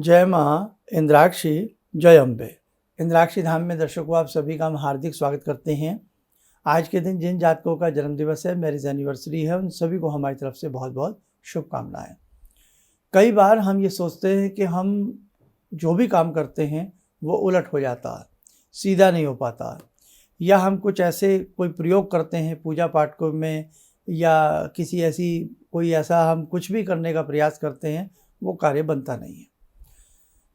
जय माँ इंद्राक्षी, जय अम्बे। इंद्राक्षी धाम में दर्शकों आप सभी का हम हार्दिक स्वागत करते हैं। आज के दिन जिन जातकों का जन्म दिवस है, मैरिज एनिवर्सरी है, उन सभी को हमारी तरफ से बहुत बहुत शुभकामनाएं। कई बार हम ये सोचते हैं कि हम जो भी काम करते हैं वो उलट हो जाता है, सीधा नहीं हो पाता, या हम कुछ ऐसे कोई प्रयोग करते हैं पूजा पाठ को में, या किसी ऐसी कोई ऐसा हम कुछ भी करने का प्रयास करते हैं, वो कार्य बनता नहीं है।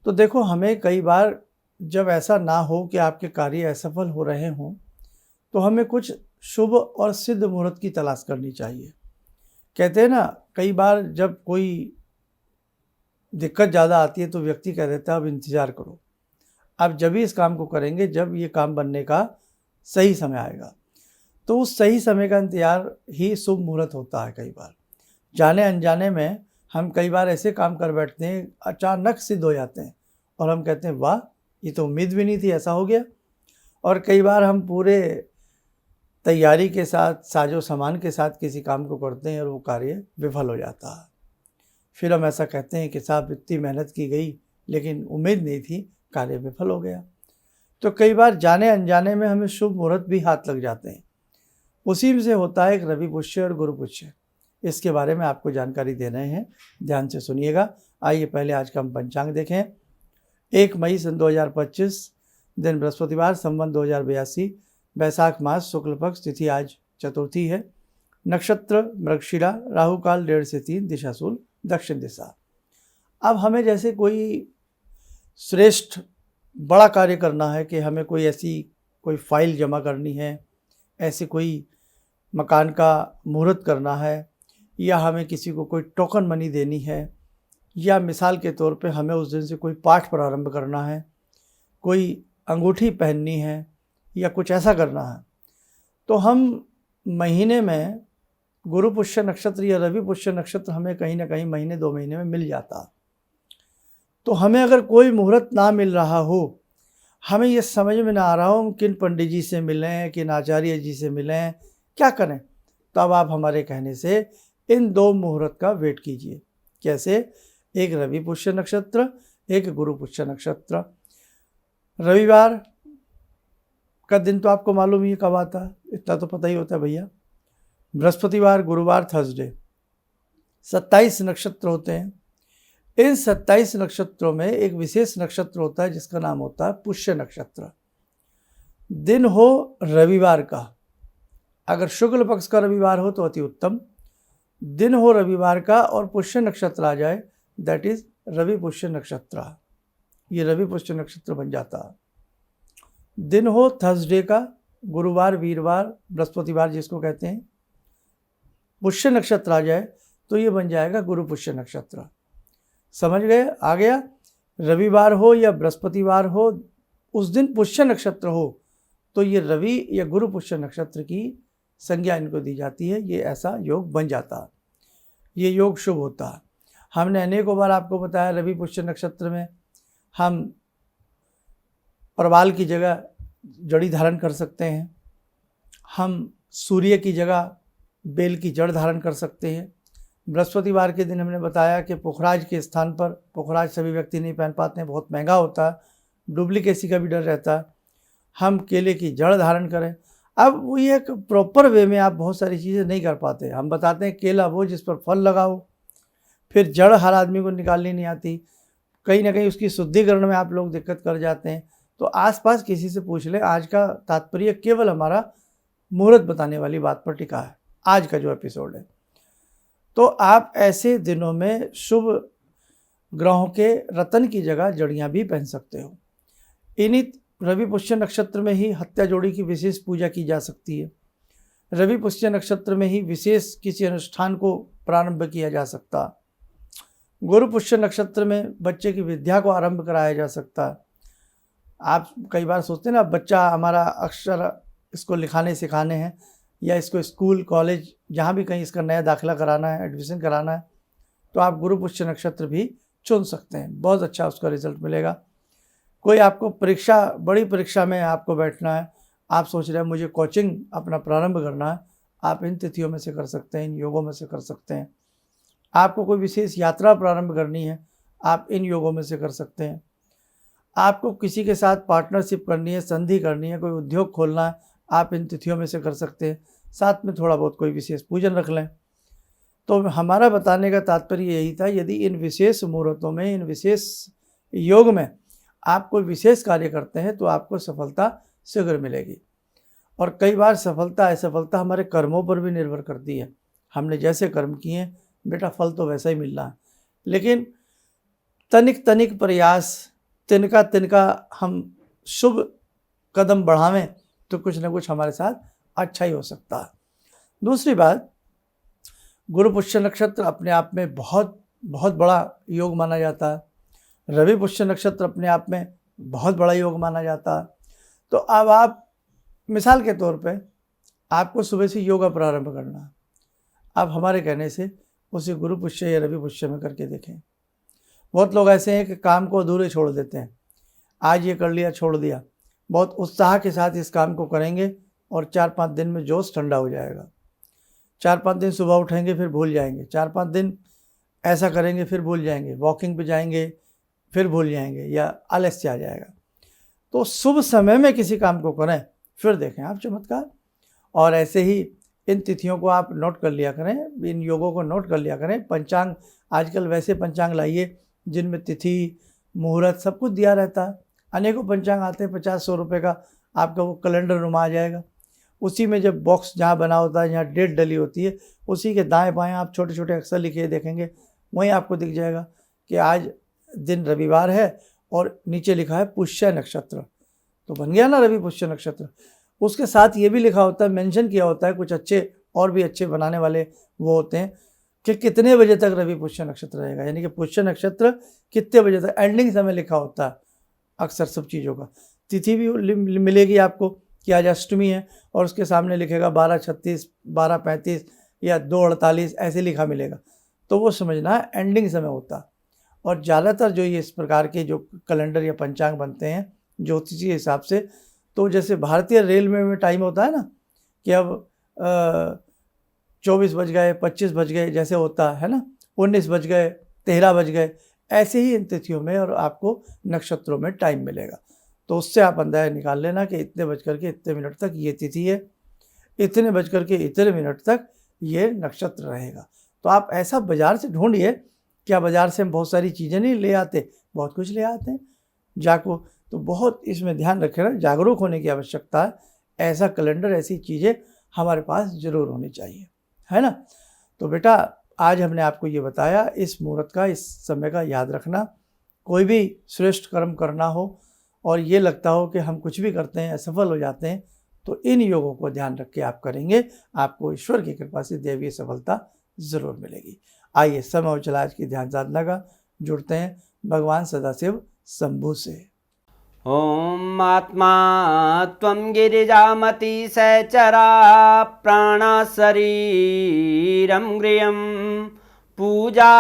तो देखो, हमें कई बार जब ऐसा ना हो कि आपके कार्य असफल हो रहे हों, तो हमें कुछ शुभ और सिद्ध मुहूर्त की तलाश करनी चाहिए। कहते हैं ना, कई बार जब कोई दिक्कत ज़्यादा आती है तो व्यक्ति कह देता है अब इंतज़ार करो, आप जब भी इस काम को करेंगे जब ये काम बनने का सही समय आएगा। तो उस सही समय का इंतज़ार ही शुभ मुहूर्त होता है। कई बार जाने अनजाने में हम कई बार ऐसे काम कर बैठते हैं, अचानक सिद्ध हो जाते हैं और हम कहते हैं वाह, ये तो उम्मीद भी नहीं थी ऐसा हो गया। और कई बार हम पूरे तैयारी के साथ, साजो सामान के साथ किसी काम को करते हैं और वो कार्य विफल हो जाता है। फिर हम ऐसा कहते हैं कि साहब इतनी मेहनत की गई लेकिन उम्मीद नहीं थी, कार्य विफल हो गया। तो कई बार जाने अनजाने में हमें शुभ मुहूर्त भी हाथ लग जाते हैं। उसी में से होता है एक रवि पुष्य और गुरु पुष्य। इसके बारे में आपको जानकारी दे रहे हैं, ध्यान से सुनिएगा। आइए पहले आज का हम पंचांग देखें। 1 मई सन 2025, दिन बृहस्पतिवार, संवत 2082, वैशाख मास, शुक्ल पक्ष, तिथि आज चतुर्थी है, नक्षत्र मृगशिरा, राहु काल 1:30 से 3, दिशा शूल दक्षिण दिशा। अब हमें जैसे कोई श्रेष्ठ बड़ा कार्य करना है कि हमें कोई फाइल जमा करनी है, ऐसे कोई मकान का मुहूर्त करना है, या हमें किसी को कोई टोकन मनी देनी है, या मिसाल के तौर पे हमें उस दिन से कोई पाठ प्रारंभ करना है, कोई अंगूठी पहननी है, या कुछ ऐसा करना है, तो हम महीने में गुरु पुष्य नक्षत्र या रवि पुष्य नक्षत्र हमें कहीं ना कहीं महीने 2 महीने में मिल जाता। तो हमें अगर कोई मुहूर्त ना मिल रहा हो, हमें ये समझ में ना आ रहा हो किन पंडित जी से मिलें, किन आचार्य जी से मिलें, क्या करें, तब आप हमारे कहने से इन 2 मुहूर्त का वेट कीजिए। कैसे? एक रवि पुष्य नक्षत्र, एक गुरु पुष्य नक्षत्र। रविवार का दिन तो आपको मालूम ही कब आता है, इतना तो पता ही होता है भैया। बृहस्पतिवार, गुरुवार, थर्सडे, 27 नक्षत्र होते हैं। इन 27 नक्षत्रों में एक विशेष नक्षत्र होता है जिसका नाम होता है पुष्य नक्षत्र। दिन हो रविवार का, अगर शुक्ल पक्ष का रविवार हो तो अति उत्तम। दिन हो रविवार का और पुष्य नक्षत्र आ जाए, दैट इज रवि पुष्य नक्षत्र, ये रवि पुष्य नक्षत्र बन जाता है। दिन हो थर्सडे का, गुरुवार, वीरवार, बृहस्पतिवार जिसको कहते हैं, पुष्य नक्षत्र आ जाए तो ये बन जाएगा गुरु पुष्य नक्षत्र। समझ गए? आ गया? रविवार हो या बृहस्पतिवार हो, उस दिन पुष्य नक्षत्र हो तो ये रवि या गुरु पुष्य नक्षत्र की संज्ञा इनको दी जाती है, ये ऐसा योग बन जाता है, ये योग शुभ होता है। हमने अनेकों बार आपको बताया, रवि पुष्य नक्षत्र में हम परवाल की जगह जड़ी धारण कर सकते हैं, हम सूर्य की जगह बेल की जड़ धारण कर सकते हैं। बृहस्पतिवार के दिन हमने बताया कि पुखराज के स्थान पर, पुखराज सभी व्यक्ति नहीं पहन पाते हैं, बहुत महंगा होता है, डुप्लीकेसी का भी डर रहता है, हम केले की जड़ धारण करें। अब वो ये एक प्रॉपर वे में आप बहुत सारी चीज़ें नहीं कर पाते। हम बताते हैं केला वो जिस पर फल लगा हो, फिर जड़ हर आदमी को निकालनी नहीं आती, कहीं ना कहीं उसकी शुद्धिकरण में आप लोग दिक्कत कर जाते हैं। तो आसपास किसी से पूछ लें। आज का तात्पर्य केवल हमारा मुहूर्त बताने वाली बात पर टिका है, आज का जो एपिसोड है। तो आप ऐसे दिनों में शुभ ग्रहों के रतन की जगह जड़ियाँ भी पहन सकते हो। इन्हीं रवि पुष्य नक्षत्र में ही हत्या जोड़ी की विशेष पूजा की जा सकती है। रवि पुष्य नक्षत्र में ही विशेष किसी अनुष्ठान को प्रारंभ किया जा सकता। गुरु पुष्य नक्षत्र में बच्चे की विद्या को आरंभ कराया जा सकता। आप कई बार सोचते हैं ना, बच्चा हमारा अक्षर इसको लिखाने सिखाने हैं, या इसको स्कूल कॉलेज जहाँ भी कहीं इसका नया दाखिला कराना है, एडमिशन कराना है, तो आप गुरु पुष्य नक्षत्र भी चुन सकते हैं, बहुत अच्छा उसका रिजल्ट मिलेगा। कोई आपको परीक्षा, बड़ी परीक्षा में आपको बैठना है, आप सोच रहे हैं मुझे कोचिंग अपना प्रारंभ करना है, आप इन तिथियों में से कर सकते हैं, इन योगों में से कर सकते हैं। आपको कोई विशेष यात्रा प्रारंभ करनी है, आप इन योगों में से कर सकते हैं। आपको किसी के साथ पार्टनरशिप करनी है, संधि करनी है, कोई उद्योग खोलना है, आप इन तिथियों में से कर सकते हैं। साथ में थोड़ा बहुत कोई विशेष पूजन रख लें। तो हमारा बताने का तात्पर्य यही था, यदि इन विशेष मुहूर्तों में, इन विशेष योग में आप कोई विशेष कार्य करते हैं तो आपको सफलता शीघ्र मिलेगी। और कई बार सफलता असफलता हमारे कर्मों पर भी निर्भर करती है। हमने जैसे कर्म किए हैं बेटा फल तो वैसा ही मिल रहा है, लेकिन तनिक तनिक प्रयास, तिनका तिनका हम शुभ कदम बढ़ावें तो कुछ ना कुछ हमारे साथ अच्छा ही हो सकता है। दूसरी बात, गुरु पुष्य नक्षत्र अपने आप में बहुत बहुत बड़ा योग माना जाता है। रवि पुष्य नक्षत्र अपने आप में बहुत बड़ा योग माना जाता है। तो अब आप मिसाल के तौर पे आपको सुबह से योगा प्रारंभ करना है। आप हमारे कहने से उसे गुरु पुष्य या रवि पुष्य में करके देखें। बहुत लोग ऐसे हैं कि काम को अधूरे छोड़ देते हैं, आज ये कर लिया छोड़ दिया। बहुत उत्साह के साथ इस काम को करेंगे और 4-5 दिन में जोश ठंडा हो जाएगा। 4-5 दिन सुबह उठेंगे फिर भूल जाएंगे, 4-5 दिन ऐसा करेंगे फिर भूल जाएंगे, वॉकिंग पे जाएंगे फिर भूल जाएंगे या आलस्य आ जाएगा। तो शुभ समय में किसी काम को करें फिर देखें आप चमत्कार। और ऐसे ही इन तिथियों को आप नोट कर लिया करें, इन योगों को नोट कर लिया करें। पंचांग, आजकल वैसे पंचांग लाइए जिनमें तिथि मुहूर्त सब कुछ दिया रहता है। अनेकों पंचांग आते हैं, 50-100 रुपये का आपका वो कैलेंडर नुमा आ जाएगा। उसी में जब बॉक्स जहाँ बना होता है, जहाँ डेट डली होती है, उसी के दाएं बाएं आप छोटे छोटे अक्षर लिखे देखेंगे, वहीं आपको दिख जाएगा कि आज दिन रविवार है और नीचे लिखा है पुष्य नक्षत्र। तो बन गया ना रवि पुष्य नक्षत्र। उसके साथ ये भी लिखा होता है, मेंशन किया होता है, कुछ अच्छे और भी अच्छे बनाने वाले वो होते हैं कि कितने बजे तक रवि पुष्य नक्षत्र रहेगा, यानी कि पुष्य नक्षत्र कितने बजे तक, एंडिंग समय लिखा होता है अक्सर सब चीज़ों का। तिथि भी मिलेगी आपको कि आज अष्टमी है और उसके सामने लिखेगा 12:36, 12:35 या 2:48 ऐसे लिखा मिलेगा। तो वो समझना है एंडिंग समय होता है। और ज़्यादातर जो ये इस प्रकार के जो कैलेंडर या पंचांग बनते हैं ज्योतिषीय हिसाब से, तो जैसे भारतीय रेलवे में टाइम होता है ना कि अब 24 बज गए, 25 बज गए जैसे होता है ना, 19 बज गए, 13 बज गए, ऐसे ही इन तिथियों में और आपको नक्षत्रों में टाइम मिलेगा। तो उससे आप अंदाजा निकाल लेना कि इतने बज कर के इतने मिनट तक ये तिथि है, इतने बज कर के इतने मिनट तक ये नक्षत्र रहेगा। तो आप ऐसा बाज़ार से ढूंढिए, क्या बाज़ार से हम बहुत सारी चीज़ें नहीं ले आते, बहुत कुछ ले आते हैं जाको। तो बहुत इसमें ध्यान रखें ना, जागरूक होने की आवश्यकता है। ऐसा कैलेंडर, ऐसी चीज़ें हमारे पास ज़रूर होनी चाहिए, है ना। तो बेटा आज हमने आपको ये बताया, इस मुहूर्त का, इस समय का याद रखना। कोई भी श्रेष्ठ कर्म करना हो और ये लगता हो कि हम कुछ भी करते हैं असफल हो जाते हैं, तो इन योगों को ध्यान रख के आप करेंगे, आपको ईश्वर की कृपा से दैवीय सफलता ज़रूर मिलेगी। आइए समय हो चला आज की ध्यान साधना का, जुड़ते हैं भगवान सदाशिव शंभु से। ॐ आत्मा त्वं गिरिजामति सहचरा प्राणा शरीरं गृहं पूजा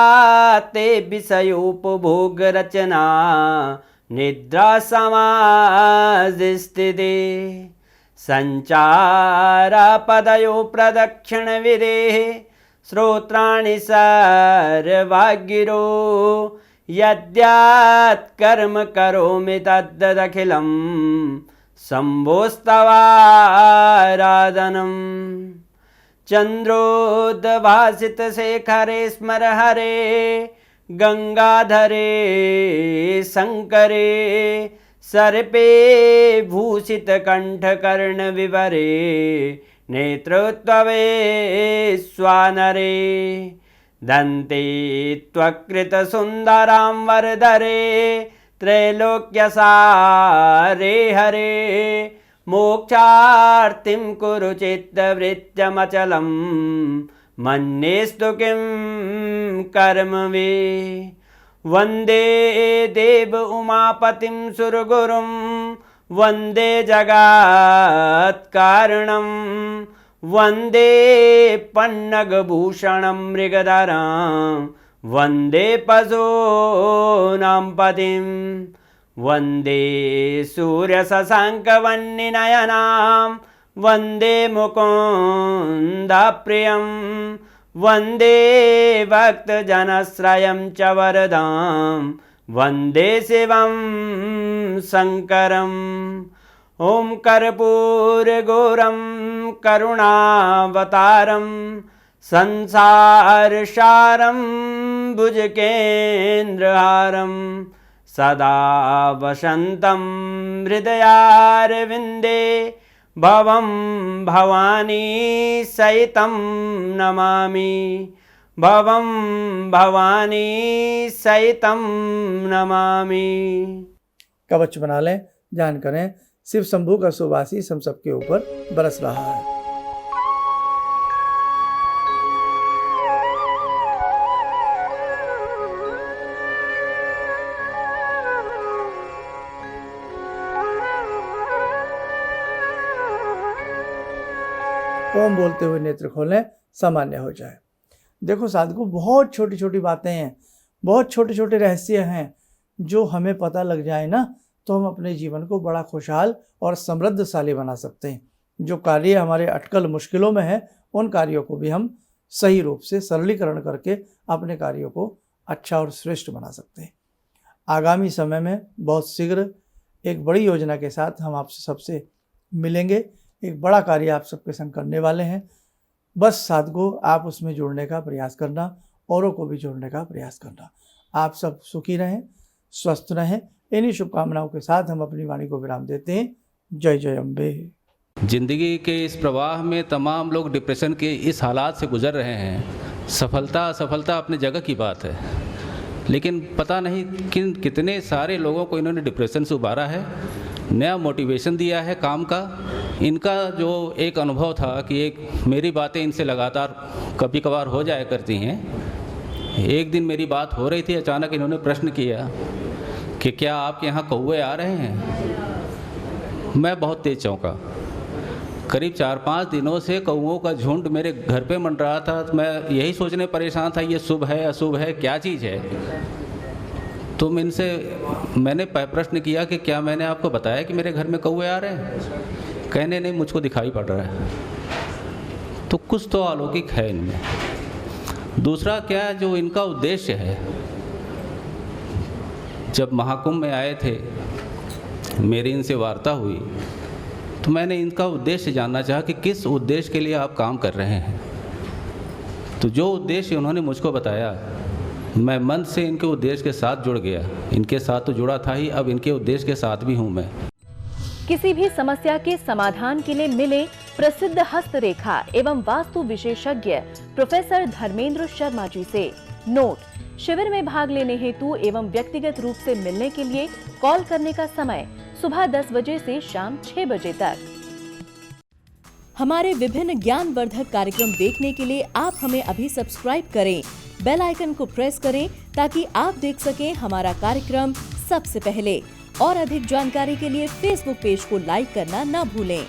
ते विषयोपभोगरचना निद्रा समाधिस्थिते सञ्चारपदयो प्रदक्षिणविधेः श्रोत्राणि सर्वागिरो यद्यात् कर्म करोमि तद्दखिलं शम्भोस्तवाराधनम् चन्द्रोद्भासितशेखरे स्मर हरे गंगाधरे शंकरे सर्पे भूषितकण्ठकर्णविवरे नेत्रोत्तवे स्वानरे दन्ते त्वकृतसुन्दरां वरदरे त्रैलोक्यसारे हरे मोक्षार्तिं कुरु चित्तवृत्त्यमचलं मन्येस्तु किं कर्म वे वन्दे देव उमापतिं सुरगुरुं वन्दे जगत्कारणं वन्दे पन्नगभूषणं मृगधरं वन्दे पशूनां पतिं वन्दे सूर्यशशाङ्कवह्निनयनां वन्दे मुकुन्दप्रियं वन्दे भक्तजनश्रयं च वरदां वन्दे शिवं शङ्करम् ॐ कर्पूरगौरं करुणावतारं संसारसारं भुजगेन्द्रहारं सदा वसन्तं हृदयारविन्दे भवं भवानी सहितं नमामि भवं भवानी सहितं नमामि। कवच बना लें, ध्यान करें, शिव शंभू का सुवासिस हम सबके ऊपर बरस रहा है। ओम बोलते हुए नेत्र खोलें, सामान्य हो जाए। देखो साधकों, बहुत छोटी छोटी बातें हैं, बहुत छोटे छोटे रहस्य हैं, जो हमें पता लग जाए ना तो हम अपने जीवन को बड़ा खुशहाल और समृद्धशाली बना सकते हैं। जो कार्य हमारे अटकल मुश्किलों में है, उन कार्यों को भी हम सही रूप से सरलीकरण करके अपने कार्यों को अच्छा और श्रेष्ठ बना सकते हैं। आगामी समय में बहुत शीघ्र एक बड़ी योजना के साथ हम आपसे सबसे मिलेंगे। एक बड़ा कार्य आप सबके संग करने वाले हैं। बस साधकों, आप उसमें जुड़ने का प्रयास करना, औरों को भी जोड़ने का प्रयास करना। आप सब सुखी रहें, स्वस्थ रहें। इन्हीं शुभकामनाओं के साथ हम अपनी वाणी को विराम देते हैं। जय जय अम्बे। जिंदगी के इस प्रवाह में तमाम लोग डिप्रेशन के इस हालात से गुजर रहे हैं। सफलता असफलता अपनी जगह की बात है, लेकिन पता नहीं कितने सारे लोगों को इन्होंने डिप्रेशन से उबारा है, नया मोटिवेशन दिया है काम का। इनका जो एक अनुभव था कि एक मेरी बातें इनसे लगातार कभी कभार हो जाया करती हैं। एक दिन मेरी बात हो रही थी, अचानक इन्होंने प्रश्न किया कि क्या आपके यहाँ कौवे आ रहे हैं। मैं बहुत तेज चौंका। करीब 4-5 दिनों से कौवों का झुंड मेरे घर पे मंडरा था। तो मैं यही सोचने परेशान था, ये शुभ है अशुभ है, क्या चीज़ है। तो मैंने प्रश्न किया कि क्या मैंने आपको बताया कि मेरे घर में कौवे आ रहे हैं। कहने नहीं, मुझको दिखाई पड़ रहा है। तो कुछ तो अलौकिक है इनमें। दूसरा क्या, जो इनका उद्देश्य है, जब महाकुंभ में आए थे, मेरी इनसे वार्ता हुई तो मैंने इनका उद्देश्य जानना चाहा कि किस उद्देश्य के लिए आप काम कर रहे हैं। तो जो उद्देश्य उन्होंने मुझको बताया, मैं मन से इनके उद्देश्य के साथ जुड़ गया। इनके साथ तो जुड़ा था ही, अब इनके उद्देश्य के साथ भी हूँ मैं। किसी भी समस्या के समाधान के लिए मिले प्रसिद्ध हस्तरेखा एवं वास्तु विशेषज्ञ प्रोफेसर धर्मेंद्र शर्मा जी से। नोट: शिविर में भाग लेने हेतु एवं व्यक्तिगत रूप से मिलने के लिए कॉल करने का समय सुबह 10 बजे से शाम 6 बजे तक। हमारे विभिन्न ज्ञानवर्धक कार्यक्रम देखने के लिए आप हमें अभी सब्सक्राइब करें, बेल आइकन को प्रेस करें ताकि आप देख सकें हमारा कार्यक्रम सबसे पहले। और अधिक जानकारी के लिए फेसबुक पेज को लाइक करना न भूलें।